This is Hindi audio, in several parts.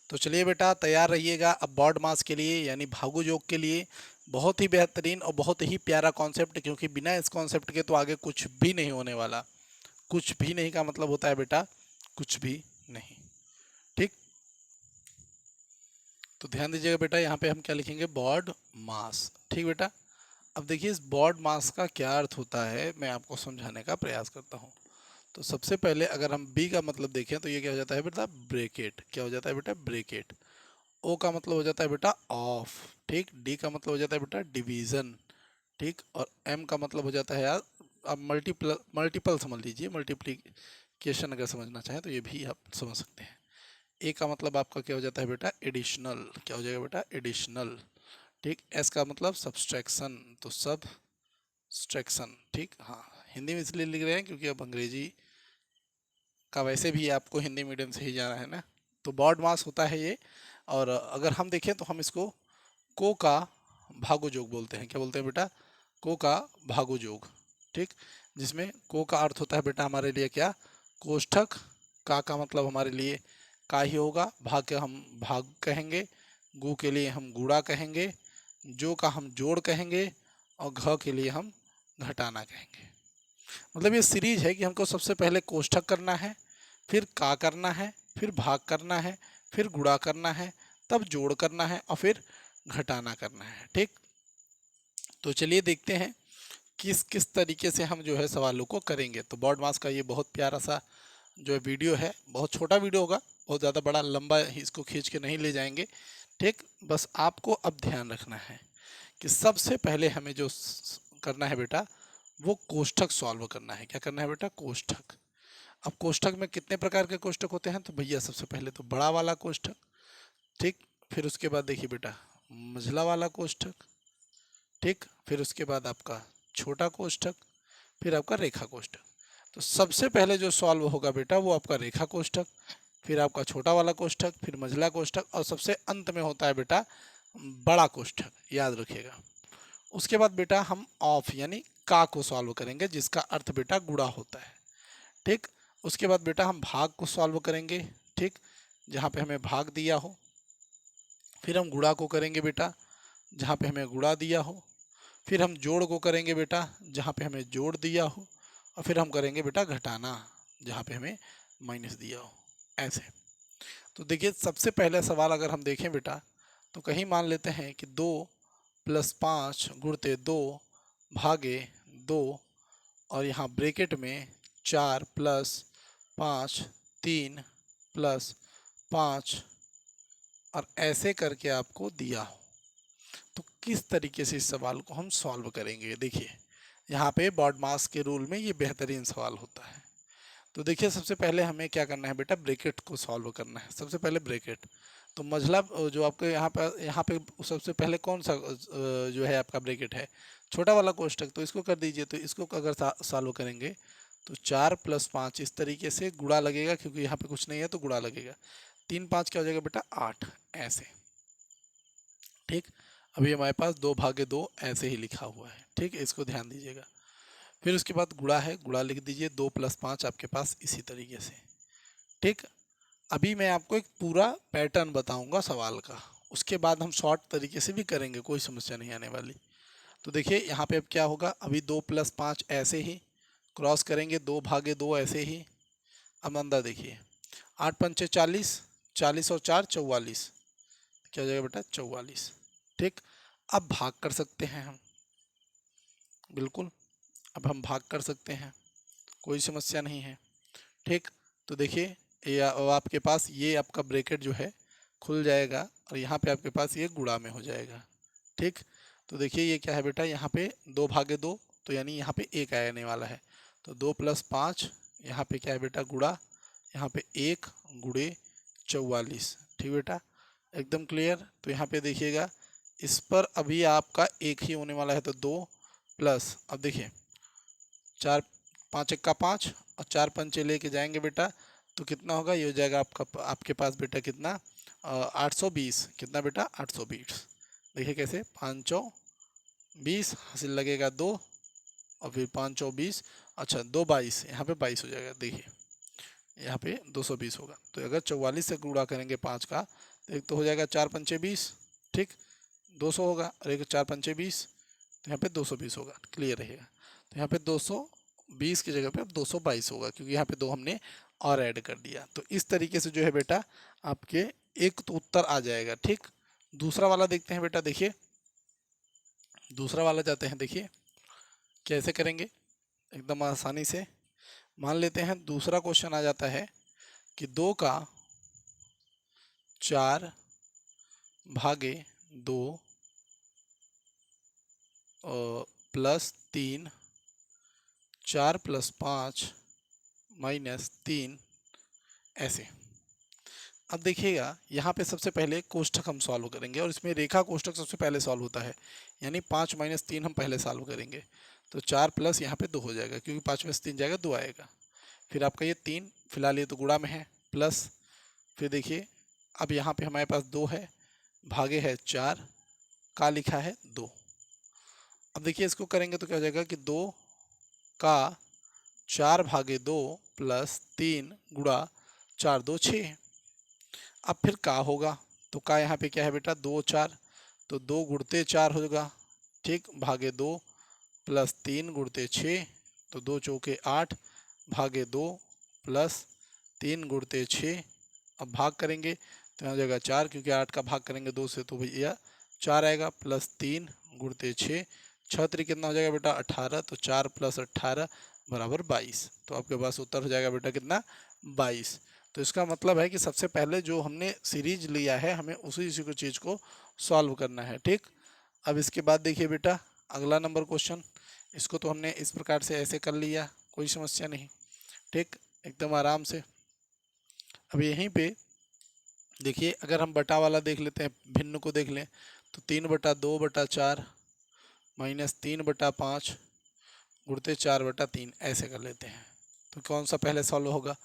तो चलिए बेटा तैयार रहिएगा अब बॉड मास के लिए यानी भागु योग के लिए। बहुत ही बेहतरीन और बहुत ही प्यारा कॉन्सेप्ट, क्योंकि बिना इस कॉन्सेप्ट के तो आगे कुछ भी नहीं होने वाला। कुछ भी नहीं का मतलब होता है बेटा कुछ भी नहीं। ठीक, तो ध्यान दीजिएगा बेटा, यहाँ पे हम क्या लिखेंगे, बॉड मास। ठीक बेटा, अब देखिए इस बॉड मास का क्या अर्थ होता है, मैं आपको समझाने का प्रयास करता हूँ। तो सबसे पहले अगर हम बी का मतलब देखें तो ये क्या हो जाता है बेटा, ब्रेकेट। क्या हो जाता है बेटा, ब्रेकेट। ओ का मतलब हो जाता है बेटा ऑफ। ठीक, डी का मतलब हो जाता है बेटा डिवीजन। ठीक, और एम का मतलब हो जाता है यार, आप मल्टीपल मल्टीपल समझ लीजिए, मल्टीप्लिकेशन अगर समझना चाहें तो ये भी आप समझ सकते हैं। ए का मतलब आपका क्या हो जाता है बेटा, एडिशनल। क्या हो जाएगा बेटा, एडिशनल। ठीक, एस का मतलब सब्सट्रैक्शन, तो सब्सट्रैक्शन। ठीक, हाँ हिंदी में इसलिए लिख रहे हैं क्योंकि अब अंग्रेजी का वैसे भी आपको हिंदी मीडियम से ही जाना है ना। तो बॉड मास होता है ये। और अगर हम देखें तो हम इसको को का भागो जोग बोलते हैं। क्या बोलते हैं बेटा, को का भागो जोग। ठीक, जिसमें को का अर्थ होता है बेटा हमारे लिए क्या, कोष्ठक। का मतलब हमारे लिए का ही होगा, भाग के हम भाग कहेंगे, गु के लिए हम गुड़ा कहेंगे, जो का हम जोड़ कहेंगे, और घ के लिए हम घटाना कहेंगे। मतलब ये सीरीज है कि हमको सबसे पहले कोष्ठक करना है, फिर का करना है, फिर भाग करना है, फिर गुणा करना है, तब जोड़ करना है और फिर घटाना करना है। ठीक, तो चलिए देखते हैं किस किस तरीके से हम जो है सवालों को करेंगे। तो बॉड मास का ये बहुत प्यारा सा जो है वीडियो है, बहुत छोटा वीडियो होगा, बहुत ज़्यादा बड़ा लंबा इसको खींच के नहीं ले जाएंगे। ठीक, बस आपको अब ध्यान रखना है कि सबसे पहले हमें जो करना है बेटा वो कोष्ठक सॉल्व करना है। क्या करना है बेटा, कोष्ठक। अब कोष्ठक में कितने प्रकार के कोष्ठक होते हैं, तो भैया सबसे पहले तो बड़ा वाला कोष्ठक। ठीक, फिर उसके बाद देखिए बेटा मझला वाला कोष्ठक। ठीक, फिर उसके बाद आपका छोटा कोष्ठक, फिर आपका रेखा कोष्ठक। तो सबसे पहले जो सॉल्व होगा बेटा वो आपका रेखा कोष्ठक, फिर आपका छोटा वाला कोष्ठक, फिर मझला कोष्ठक, और सबसे अंत में होता है बेटा बड़ा कोष्ठक, याद रखिएगा। उसके बाद बेटा हम ऑफ यानी का को सॉल्व करेंगे, जिसका अर्थ बेटा गुणा होता है। ठीक, उसके बाद बेटा हम भाग को सॉल्व करेंगे। ठीक, जहाँ पे हमें भाग दिया हो, फिर हम गुणा को करेंगे बेटा जहाँ पे हमें गुणा दिया हो, फिर हम जोड़ को करेंगे बेटा जहाँ पे हमें जोड़ दिया हो, और फिर हम करेंगे बेटा घटाना जहाँ पे हमें माइनस दिया हो, ऐसे। तो देखिए सबसे पहला सवाल अगर हम देखें बेटा, तो कहीं मान लेते हैं कि 2+5 गुणते 2 भागे 2, और यहाँ ब्रैकेट में 4+5 3+5, और ऐसे करके आपको दिया हो। तो किस तरीके से इस सवाल को हम सॉल्व करेंगे, देखिए यहाँ पे बॉड मास के रूल में ये बेहतरीन सवाल होता है। तो देखिए सबसे पहले हमें क्या करना है बेटा, ब्रैकेट को सॉल्व करना है। सबसे पहले ब्रैकेट, तो मझला जो आपके यहाँ पे सबसे पहले कौन सा जो है आपका ब्रैकेट है, छोटा वाला कोष्ठक, तो इसको कर दीजिए। तो इसको अगर सॉल्व करेंगे तो 4+5 इस तरीके से गुणा लगेगा, क्योंकि यहाँ पे कुछ नहीं है तो गुणा लगेगा। 3×5 क्या हो जाएगा बेटा, 8, ऐसे। ठीक, अभी हमारे पास 2/2 ऐसे ही लिखा हुआ है। ठीक है, इसको ध्यान दीजिएगा। फिर उसके बाद गुणा है, गुणा लिख दीजिए, 2+5 आपके पास इसी तरीके से। ठीक, अभी मैं आपको एक पूरा पैटर्न बताऊंगा सवाल का, उसके बाद हम शॉर्ट तरीके से भी करेंगे, कोई समस्या नहीं आने वाली। तो देखिए यहाँ पे अब क्या होगा, अभी 2+5 ऐसे ही क्रॉस करेंगे, 2/2 ऐसे ही। अब अंदर देखिए 8×5 40, 40 और 4 44, क्या हो जाएगा बेटा 44। ठीक, अब भाग कर सकते हैं हम, बिल्कुल अब हम भाग कर सकते हैं, कोई समस्या नहीं है। ठीक, तो देखिए ये अब आपके पास ये आपका ब्रैकेट जो है खुल जाएगा, और यहाँ पे आपके पास ये गुणा में हो जाएगा। ठीक, तो देखिए ये क्या है बेटा, यहाँ पे 2/2, तो यानी यहाँ पे 1 आने वाला है। तो 2+5 यहाँ पे क्या है बेटा गुणा, यहाँ पे 1 गुणे 44। ठीक बेटा, एकदम क्लियर। तो यहाँ पे देखिएगा इस पर अभी आपका 1 ही होने वाला है, तो 2 प्लस, अब देखिए 4 5 1 5 और 4 पंचे लेके जाएंगे बेटा, तो कितना होगा, ये हो जाएगा आपका आपके पास बेटा कितना 820। कितना बेटा 820। देखिए कैसे 520 हासिल लगेगा 2, और फिर 520, अच्छा 2 22, यहाँ पे 22 हो जाएगा। देखिए यहाँ पे 220 होगा। तो अगर 44 से गुणा करेंगे 5 का तो एक तो हो जाएगा 4 पंचे 20, ठीक, 200 होगा, और एक 4 पंचे 20, तो यहाँ पे 220 होगा। क्लियर रहेगा। तो यहाँ पे 220 की जगह पे अब 222 होगा, क्योंकि यहाँ पे 2 हमने और ऐड कर दिया। तो इस तरीके से जो है बेटा आपके एक तो उत्तर आ जाएगा। ठीक, दूसरा वाला देखते हैं बेटा। देखिए दूसरा वाला जाते हैं, देखिए कैसे करेंगे एकदम आसानी से। मान लेते हैं दूसरा क्वेश्चन आ जाता है कि 2 का 4 भागे 2 प्लस 3, 4 प्लस 5 माइनस 3, ऐसे। अब देखिएगा यहाँ पे सबसे पहले कोष्ठक हम सॉल्व करेंगे, और इसमें रेखा कोष्ठक सबसे पहले सॉल्व होता है, यानी 5 माइनस 3 हम पहले सॉल्व करेंगे। तो 4 प्लस यहाँ पे 2 हो जाएगा, क्योंकि 5 में से 3 जाएगा 2 आएगा। फिर आपका ये 3 फिलहाल ये तो गुणा में है, प्लस फिर देखिए अब यहाँ पे हमारे पास 2 है, भागे है 4, का लिखा है 2। अब देखिए इसको करेंगे तो क्या हो जाएगा कि 2 का 4 भागे 2 प्लस 3 गुणा 4 2 6। अब फिर का होगा, तो का यहाँ पे क्या है बेटा 2 4, तो 2 गुणते 4 होगा, ठीक, भागे 2 प्लस 3 गुणते 6, तो 2 चौके 8 भागे 2 प्लस 3 गुणते 6। अब भाग करेंगे तो यहाँ हो जाएगा 4, क्योंकि 8 का भाग करेंगे 2 से तो भैया 4 आएगा, प्लस 3 गुणते 6, 6 3 कितना हो जाएगा बेटा 18, तो 4 प्लस 18 बराबर 22। तो आपके पास उत्तर हो जाएगा बेटा कितना 22। तो इसका मतलब है कि सबसे पहले जो हमने सीरीज लिया है हमें उसी को चीज़ को सॉल्व करना है। ठीक, अब इसके बाद देखिए बेटा अगला नंबर क्वेश्चन, इसको तो हमने इस प्रकार से ऐसे कर लिया, कोई समस्या नहीं, ठीक, एकदम आराम से। अब यहीं पे देखिए अगर हम बटा वाला देख लेते हैं, भिन्न को देख लें, तो 3/2/4 माइनस 3/5 गुणते 4/3 ऐसे कर लेते हैं। तो कौन सा पहले सॉल्व होगा,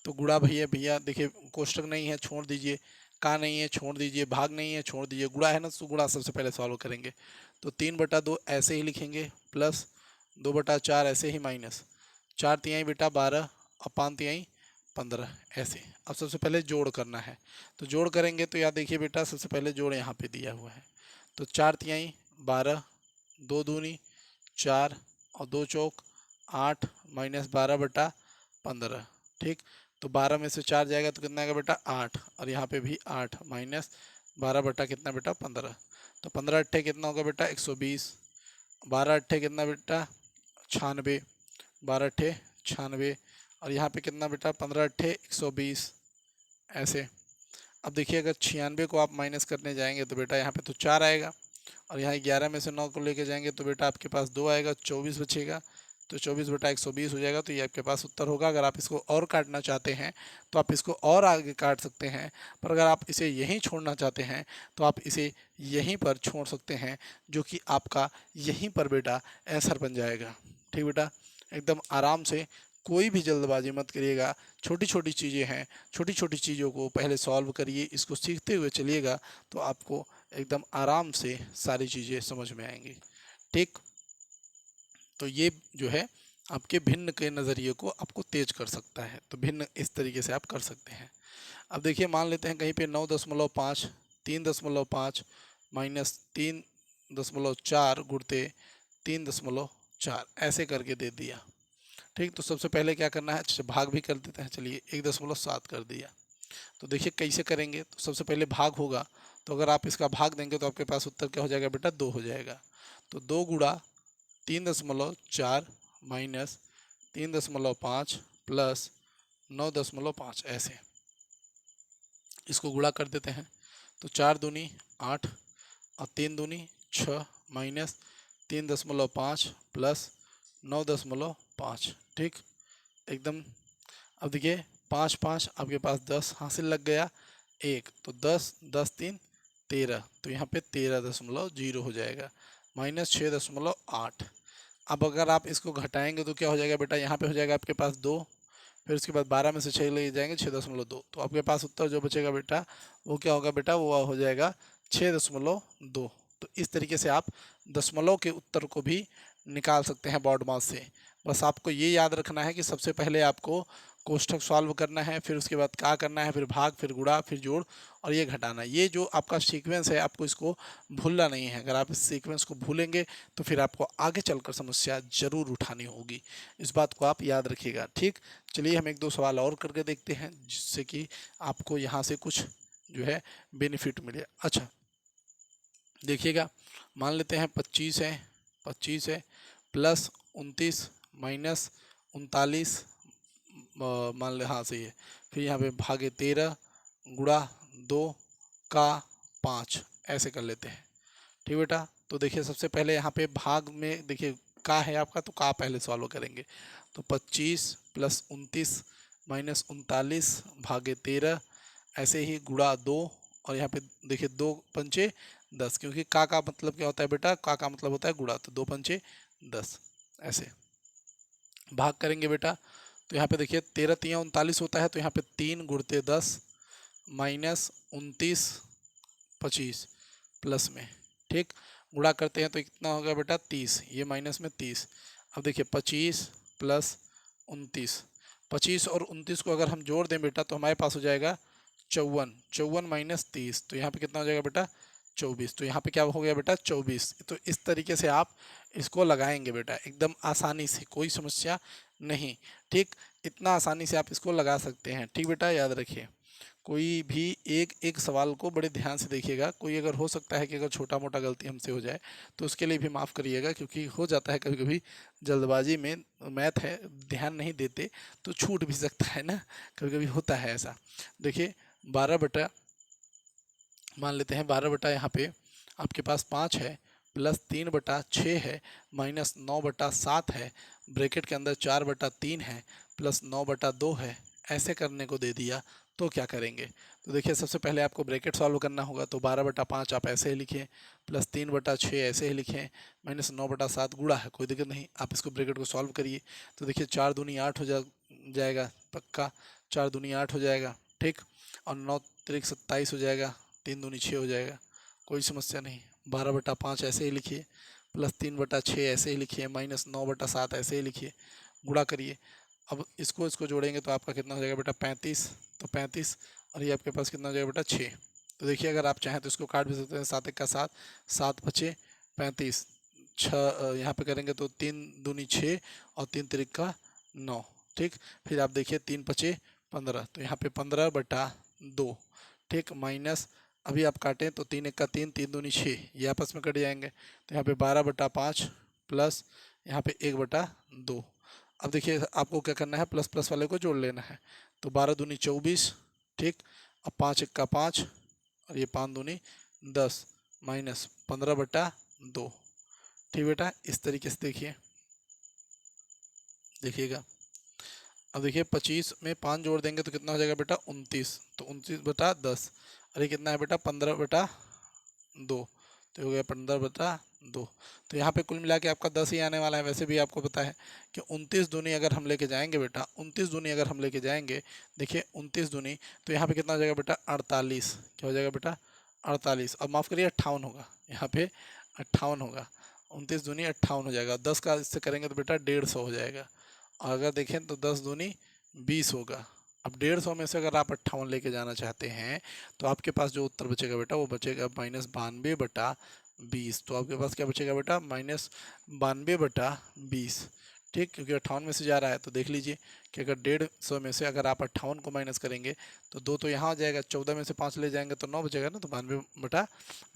तो गुणा भैया भैया देखिए कोष्टक नहीं है छोड़ दीजिए, का नहीं है छोड़ दीजिए, भाग नहीं है छोड़ दीजिए, गुणा है ना, तो गुणा सबसे पहले सॉल्व करेंगे। तो 3/2 ऐसे ही लिखेंगे, प्लस 2/4 ऐसे ही, माइनस 4 तिहाई बेटा 12 और 5 तिहाई 15 ऐसे। अब सबसे पहले जोड़ करना है, तो जोड़ करेंगे तो याद देखिए बेटा सबसे पहले जोड़ यहाँ पे दिया हुआ है, तो 4 तिहाई 12, 2 दूनी 4 और 2 चौक 8 माइनस 12/15, ठीक, तो 12 में से 4 जाएगा तो कितना आएगा बेटा 8, और यहाँ पे भी 8 माइनस 12 बटा कितना बेटा 15, तो 15 अट्ठे कितना होगा बेटा 120, 12 अट्ठे कितना बेटा 96, 12 अट्ठे 96, और यहाँ पे कितना बेटा 15 अट्ठे 120 ऐसे। अब देखिए अगर 96 को आप माइनस करने जाएंगे तो बेटा यहाँ पे तो 4 आएगा, और यहाँ 11 में से 9 को लेके जाएंगे तो बेटा आपके पास 2 आएगा, 24 बचेगा, तो 24/120 हो जाएगा। तो ये आपके पास उत्तर होगा। अगर आप इसको और काटना चाहते हैं तो आप इसको और आगे काट सकते हैं, पर अगर आप इसे यहीं छोड़ना चाहते हैं तो आप इसे यहीं पर छोड़ सकते हैं, जो कि आपका यहीं पर बेटा आंसर बन जाएगा। ठीक बेटा, एकदम आराम से, कोई भी जल्दबाजी मत करिएगा, छोटी छोटी चीज़ें हैं, छोटी छोटी चीज़ों को पहले सॉल्व करिए, इसको सीखते हुए चलिएगा तो आपको एकदम आराम से सारी चीज़ें समझ में आएंगी। ठीक, तो ये जो है आपके भिन्न के नज़रिए को आपको तेज कर सकता है, तो भिन्न इस तरीके से आप कर सकते हैं। अब देखिए मान लेते हैं कहीं पे 9.5 3.5 माइनस 3.4 गुणते 3.4 ऐसे करके दे दिया। ठीक, तो सबसे पहले क्या करना है, अच्छा भाग भी कर देते हैं, चलिए 1.7 कर दिया। तो देखिए कैसे करेंगे, तो सबसे पहले भाग होगा, तो अगर आप इसका भाग देंगे तो आपके पास उत्तर क्या हो जाएगा बेटा 2 हो जाएगा। तो 2 गुणा 3.4 माइनस 3.5 प्लस 9.5 ऐसे, इसको गुणा कर देते हैं। तो 4 दूनी 8 और 3 दूनी 6 माइनस 3.5 प्लस 9.5, ठीक, एकदम। अब देखिए 5 5 आपके पास 10 हासिल लग गया, एक तो 10 10 3 13, तो यहाँ पे 13.0 हो जाएगा, माइनस 6.8। अब अगर आप इसको घटाएंगे तो क्या हो जाएगा बेटा, यहाँ पे हो जाएगा आपके पास 2, फिर उसके बाद 12 में से 6 ले जाएंगे 6.2, तो आपके पास उत्तर जो बचेगा बेटा वो क्या होगा बेटा, वो हो जाएगा 6.2। तो इस तरीके से आप दशमलव के उत्तर को भी निकाल सकते हैं बोर्ड मास से। बस आपको ये याद रखना है कि सबसे पहले आपको कोष्ठक सॉल्व करना है, फिर उसके बाद क्या करना है, फिर भाग, फिर गुणा, फिर जोड़ और ये घटाना। ये जो आपका सीक्वेंस है आपको इसको भूलना नहीं है। अगर आप इस सीक्वेंस को भूलेंगे तो फिर आपको आगे चलकर समस्या जरूर उठानी होगी। इस बात को आप याद रखिएगा। ठीक, चलिए हम एक दो सवाल और करके देखते हैं जिससे कि आपको यहाँ से कुछ जो है बेनिफिट मिले। अच्छा देखिएगा, मान लेते हैं 25 है प्लस 29 माइनस 39 मान ले, हाँ सही है। फिर यहाँ पे भागे 13 गुणा 2 का 5 ऐसे कर लेते हैं। ठीक बेटा, तो देखिए सबसे पहले यहाँ पे भाग में देखिए का है आपका, तो का पहले सॉल्व करेंगे। तो 25 प्लस 29 माइनस 39 भागे 13 ऐसे ही गुणा 2 और यहाँ पे देखिए 2 पंचे 10, क्योंकि का मतलब क्या होता है बेटा, का मतलब होता है गुणा, तो 2 पंचे 10 ऐसे भाग करेंगे बेटा। तो यहाँ पे देखिए 13 तिया 39 होता है, तो यहाँ पे 3 गुणते 10 माइनस 29 25 प्लस में। ठीक, गुणा करते हैं तो कितना होगा बेटा 30, ये माइनस में 30। अब देखिए 25 प्लस 29, 25 और 29 को अगर हम जोड़ दें बेटा तो हमारे पास हो जाएगा 54, 54 माइनस 30, तो यहाँ पे कितना हो जाएगा बेटा 24। तो यहाँ पे क्या हो गया बेटा 24। तो इस तरीके से आप इसको लगाएंगे बेटा एकदम आसानी से, कोई समस्या नहीं। ठीक, इतना आसानी से आप इसको लगा सकते हैं। ठीक बेटा, याद रखिए कोई भी एक एक सवाल को बड़े ध्यान से देखिएगा। कोई अगर हो सकता है कि अगर छोटा मोटा गलती हमसे हो जाए तो उसके लिए भी माफ़ करिएगा, क्योंकि हो जाता है कभी कभी जल्दबाजी में, मैथ है ध्यान नहीं देते तो छूट भी सकता है ना, कभी कभी होता है ऐसा। देखिए 12 बटा, मान लेते हैं 12 बटा यहाँ पे आपके पास 5 है प्लस 3 बटा 6 है माइनस 9 बटा 7 है, ब्रैकेट के अंदर 4 बटा 3 है प्लस 9 बटा 2 है, ऐसे करने को दे दिया तो क्या करेंगे। तो देखिए सबसे पहले आपको ब्रैकेट सॉल्व करना होगा, तो 12 बटा 5 आप ऐसे ही लिखें प्लस 3 बटा 6 ऐसे ही लिखें माइनस 9 बटा 7 गुणा है, कोई दिक्कत नहीं, आप इसको ब्रैकेट को सॉल्व करिए। तो देखिए 4 दूनी 8 हो जाएगा पक्का, 4 दूनी 8 हो जाएगा। ठीक, और 9 त्रिक 27 हो जाएगा, 3 दूनी 6 हो जाएगा, कोई समस्या नहीं। 12 बटा 5 ऐसे ही लिखिए प्लस 3 बटा 6 ऐसे ही लिखिए माइनस 9 बटा 7 ऐसे ही लिखिए, गुणा करिए। अब इसको जोड़ेंगे तो आपका कितना हो जाएगा बेटा 35, तो 35 और ये आपके पास कितना हो जाएगा बेटा 6। तो देखिए अगर आप चाहें तो इसको काट भी सकते हैं, 7 एक का 7, 7 बचे 35, 6 यहाँ पे करेंगे तो 3 दूनी 6 और 3 तिरिक का 9। ठीक, फिर आप देखिए 3 बचे 15, तो यहाँ पे 15 बटा 2। ठीक, माइनस अभी आप काटें तो 3 एक का 3, 3 दूनी 6, ये आपस में कट जाएंगे, तो यहाँ पे 12 बटा 5 प्लस यहाँ पे 1 बटा 2। अब देखिए आपको क्या करना है, प्लस प्लस वाले को जोड़ लेना है, तो 12 दूनी 24। ठीक, अब 5 एक का 5 और ये 5 दूनी 10 माइनस 15 बटा 2। ठीक बेटा, इस तरीके से देखिएगा। अब देखिए 25 में 5 जोड़ देंगे तो कितना हो जाएगा बेटा 29, तो 29 बटा 10, अरे कितना है बेटा 15 बटा 2, तो हो गया 15 बटा 2। तो यहाँ पे कुल मिला के आपका 10 ही आने वाला है। वैसे भी आपको पता है कि 29 दूनी अगर हम लेके जाएंगे बेटा, 29 दूनी अगर हम लेके जाएंगे, देखिए 29 दूनी तो यहाँ पे कितना हो जाएगा बेटा 48, क्या हो जाएगा बेटा 48, और माफ़ करिए 58 होगा, यहाँ पे 58 होगा, 29 दूनी 58 हो जाएगा। 10 का इससे करेंगे तो बेटा 150 हो जाएगा, और अगर देखें तो 10 दूनी 20 होगा। अब 150 में से अगर आप 58 लेके जाना चाहते हैं तो आपके पास जो उत्तर बचेगा बेटा वो बचेगा माइनस 92 बटा 20। तो आपके पास क्या बचेगा बेटा माइनस 92 बटा 20। ठीक, क्योंकि 58 में से जा रहा है, तो देख लीजिए कि अगर 150 में से अगर आप 58 को माइनस करेंगे तो 2 तो यहाँ आ जाएगा, 14 में से 5 ले जाएंगे तो 9 बचेगा ना, तो 92 बटा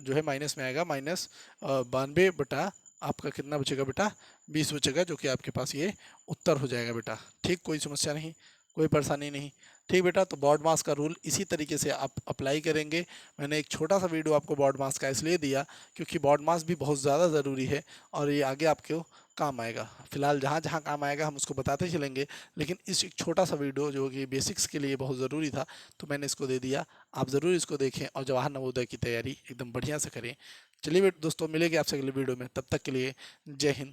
जो है माइनस में आएगा, माइनस 92 बटा आपका कितना बचेगा बेटा 20 बचेगा, जो कि आपके पास ये उत्तर हो जाएगा बेटा। ठीक, कोई समस्या नहीं, कोई परेशानी नहीं। ठीक बेटा, तो बॉड मास का रूल इसी तरीके से आप अप्लाई करेंगे। मैंने एक छोटा सा वीडियो आपको बॉड मास का इसलिए दिया क्योंकि बॉड मास भी बहुत ज़्यादा ज़रूरी है और ये आगे आपको काम आएगा। फिलहाल जहाँ जहाँ काम आएगा हम उसको बताते चलेंगे, लेकिन इस एक छोटा सा वीडियो जो कि बेसिक्स के लिए बहुत ज़रूरी था तो मैंने इसको दे दिया। आप ज़रूर इसको देखें और जवाहर नवोदय की तैयारी एकदम बढ़िया से करें। चलिए दोस्तों, मिलेंगे आपसे अगले वीडियो में, तब तक के लिए जय हिंद,